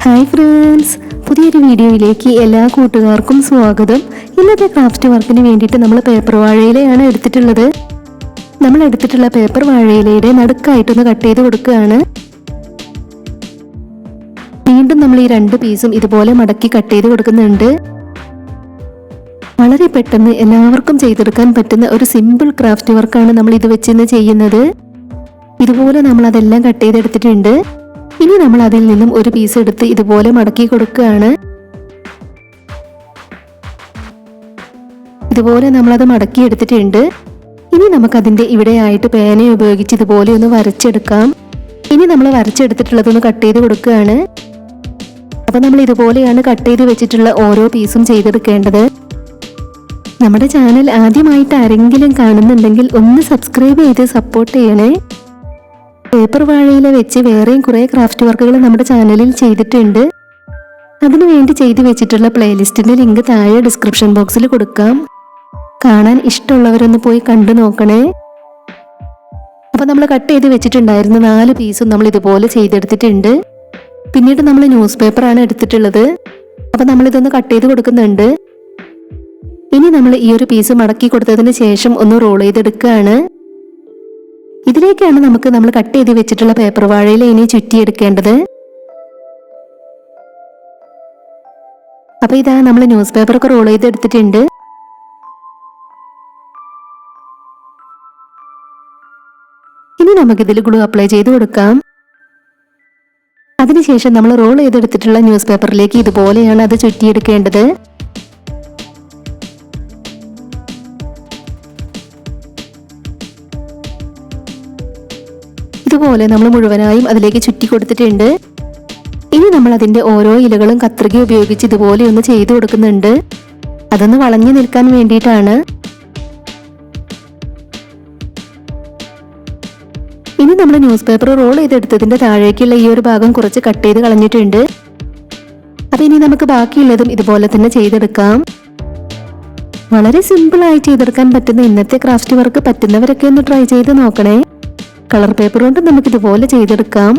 Hi friends, പുതിയൊരു വീഡിയോയിലേക്ക് എല്ലാ കൂട്ടുകാർക്കും സ്വാഗതം. ഇന്നത്തെ ക്രാഫ്റ്റ് വർക്കിന് വേണ്ടിയിട്ട് നമ്മൾ പേപ്പർ വാഴയിലയാണ് എടുത്തിട്ടുള്ളത്. നമ്മൾ എടുത്തിട്ടുള്ള പേപ്പർ വാഴയിലയുടെ നടുക്കായിട്ടൊന്ന് കട്ട് ചെയ്ത് കൊടുക്കുകയാണ്. വീണ്ടും നമ്മൾ ഈ രണ്ട് പീസും ഇതുപോലെ മടക്കി കട്ട് ചെയ്ത് കൊടുക്കുന്നുണ്ട്. വളരെ പെട്ടെന്ന് എല്ലാവർക്കും ചെയ്തെടുക്കാൻ പറ്റുന്ന ഒരു സിമ്പിൾ ക്രാഫ്റ്റ് വർക്കാണ് നമ്മൾ ഇത് വെച്ച് ചെയ്യുന്നത്. ഇതുപോലെ നമ്മൾ അതെല്ലാം കട്ട് ചെയ്തെടുത്തിട്ടുണ്ട്. ഇനി നമ്മൾ അതിൽ നിന്നും ഒരു പീസ് എടുത്ത് ഇതുപോലെ മടക്കി കൊടുക്കുകയാണ്. ഇതുപോലെ നമ്മളത് മടക്കി എടുത്തിട്ടുണ്ട്. ഇനി നമുക്കതിൻ്റെ ഇവിടെയായിട്ട് പേന ഉപയോഗിച്ച് ഇതുപോലെ ഒന്ന് വരച്ചെടുക്കാം. ഇനി നമ്മൾ വരച്ചെടുത്തിട്ടുള്ളതൊന്ന് കട്ട് ചെയ്ത് കൊടുക്കുകയാണ്. അപ്പം നമ്മൾ ഇതുപോലെയാണ് കട്ട് ചെയ്ത് വെച്ചിട്ടുള്ള ഓരോ പീസും ചെയ്തെടുക്കേണ്ടത്. നമ്മുടെ ചാനൽ ആദ്യമായിട്ട് ആരെങ്കിലും കാണുന്നുണ്ടെങ്കിൽ ഒന്ന് സബ്സ്ക്രൈബ് ചെയ്ത് സപ്പോർട്ട് ചെയ്യണേ. പേപ്പർ വാഴയില വെച്ച് വേറെയും കുറേ ക്രാഫ്റ്റ് വർക്കുകൾ നമ്മുടെ ചാനലിൽ ചെയ്തിട്ടുണ്ട്. അതിനുവേണ്ടി ചെയ്തു വെച്ചിട്ടുള്ള പ്ലേലിസ്റ്റിന്റെ ലിങ്ക് താഴെ ഡിസ്ക്രിപ്ഷൻ ബോക്സിൽ കൊടുക്കാം. കാണാൻ ഇഷ്ടമുള്ളവരൊന്ന് പോയി കണ്ടു നോക്കണേ. അപ്പൊ നമ്മൾ കട്ട് ചെയ്ത് വെച്ചിട്ടുണ്ടായിരുന്ന 4 പീസും നമ്മൾ ഇതുപോലെ ചെയ്തെടുത്തിട്ടുണ്ട്. പിന്നീട് നമ്മൾ ന്യൂസ് പേപ്പറാണ് എടുത്തിട്ടുള്ളത്. അപ്പൊ നമ്മൾ ഇതൊന്ന് കട്ട് ചെയ്ത് കൊടുക്കുന്നുണ്ട്. ഇനി നമ്മൾ ഈ ഒരു പീസ് മടക്കി കൊടുത്തതിന് ശേഷം ഒന്ന് റോൾ ചെയ്തെടുക്കുകയാണ്. ഇതിലേക്കാണ് നമ്മൾ കട്ട് ചെയ്ത് വെച്ചിട്ടുള്ള പേപ്പർ വാഴയില ഇനി ചുറ്റിയെടുക്കേണ്ടത്. അപ്പൊ ഇതാ നമ്മൾ ന്യൂസ് പേപ്പറൊക്കെ റോൾ ചെയ്ത് എടുത്തിട്ടുണ്ട്. ഇനി നമുക്കിതിൽ ഗ്ലൂ അപ്ലൈ ചെയ്ത് കൊടുക്കാം. അതിനുശേഷം നമ്മൾ റോൾ ചെയ്തെടുത്തിട്ടുള്ള ന്യൂസ് പേപ്പറിലേക്ക് ഇതുപോലെയാണ് അത് ചുറ്റിയെടുക്കേണ്ടത്. ഇതുപോലെ നമ്മൾ മുഴുവനായും അതിലേക്ക് ചുറ്റി കൊടുത്തിട്ടുണ്ട്. ഇനി നമ്മൾ അതിന്റെ ഓരോ ഇലകളും കത്രിക ഉപയോഗിച്ച് ഇതുപോലെ ഒന്ന് ചെയ്തു കൊടുക്കുന്നുണ്ട്. അതൊന്ന് വളഞ്ഞു നിൽക്കാൻ വേണ്ടിയിട്ടാണ്. ഇനി നമ്മൾ ന്യൂസ് പേപ്പർ റോൾ ചെയ്തെടുത്തതിന്റെ താഴേക്കുള്ള ഈ ഒരു ഭാഗം കുറച്ച് കട്ട് ചെയ്ത് കളഞ്ഞിട്ടുണ്ട്. അപ്പൊ ഇനി നമുക്ക് ബാക്കിയുള്ളതും ഇതുപോലെ തന്നെ ചെയ്തെടുക്കാം. വളരെ സിമ്പിളായി ചെയ്തെടുക്കാൻ പറ്റുന്ന ഇന്നത്തെ ക്രാഫ്റ്റ് വർക്ക് പറ്റുന്നവരൊക്കെ ഒന്ന് ട്രൈ ചെയ്ത് നോക്കണേ. കളർ പേപ്പർ കൊണ്ട് നമുക്ക് ഇതുപോലെ ചെയ്തെടുക്കാം.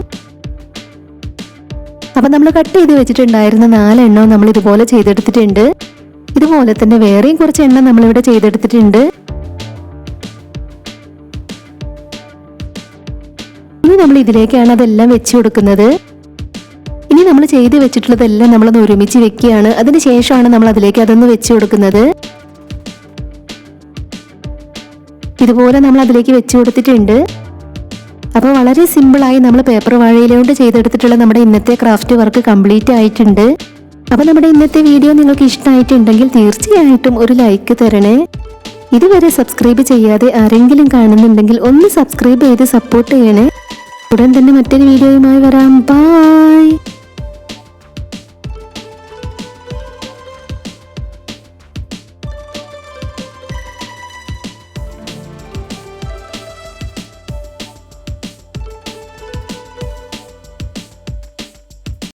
അപ്പൊ നമ്മൾ കട്ട് ചെയ്ത് വെച്ചിട്ടുണ്ടായിരുന്ന 4 എണ്ണം നമ്മൾ ഇതുപോലെ ചെയ്തെടുത്തിട്ടുണ്ട്. ഇതുപോലെ തന്നെ വേറെയും കുറച്ച് എണ്ണം നമ്മളിവിടെ ചെയ്തെടുത്തിട്ടുണ്ട്. ഇനി നമ്മൾ ഇതിലേക്കാണ് അതെല്ലാം വെച്ച് കൊടുക്കുന്നത്. ഇനി നമ്മൾ ചെയ്ത് വെച്ചിട്ടുള്ളതെല്ലാം നമ്മളൊന്ന് ഒരുമിച്ച് വെക്കുകയാണ്. അതിനുശേഷമാണ് നമ്മൾ അതിലേക്ക് അതൊന്ന് വെച്ച് കൊടുക്കുന്നത്. ഇതുപോലെ നമ്മൾ അതിലേക്ക് വെച്ച് കൊടുത്തിട്ടുണ്ട്. അപ്പോൾ വളരെ സിമ്പിളായി നമ്മൾ പേപ്പർ വാഴയില കൊണ്ട് ചെയ്തെടുത്തിട്ടുള്ള നമ്മുടെ ഇന്നത്തെ ക്രാഫ്റ്റ് വർക്ക് കംപ്ലീറ്റ് ആയിട്ടുണ്ട്. അപ്പോൾ നമ്മുടെ ഇന്നത്തെ വീഡിയോ നിങ്ങൾക്ക് ഇഷ്ടമായിട്ടുണ്ടെങ്കിൽ തീർച്ചയായിട്ടും ഒരു ലൈക്ക് തരണേ. ഇതുവരെ സബ്സ്ക്രൈബ് ചെയ്യാതെ ആരെങ്കിലും കാണുന്നുണ്ടെങ്കിൽ ഒന്ന് സബ്സ്ക്രൈബ് ചെയ്ത് സപ്പോർട്ട് ചെയ്യണേ. ഉടൻ തന്നെ മറ്റൊരു വീഡിയോയുമായി വരാം. ബൈ.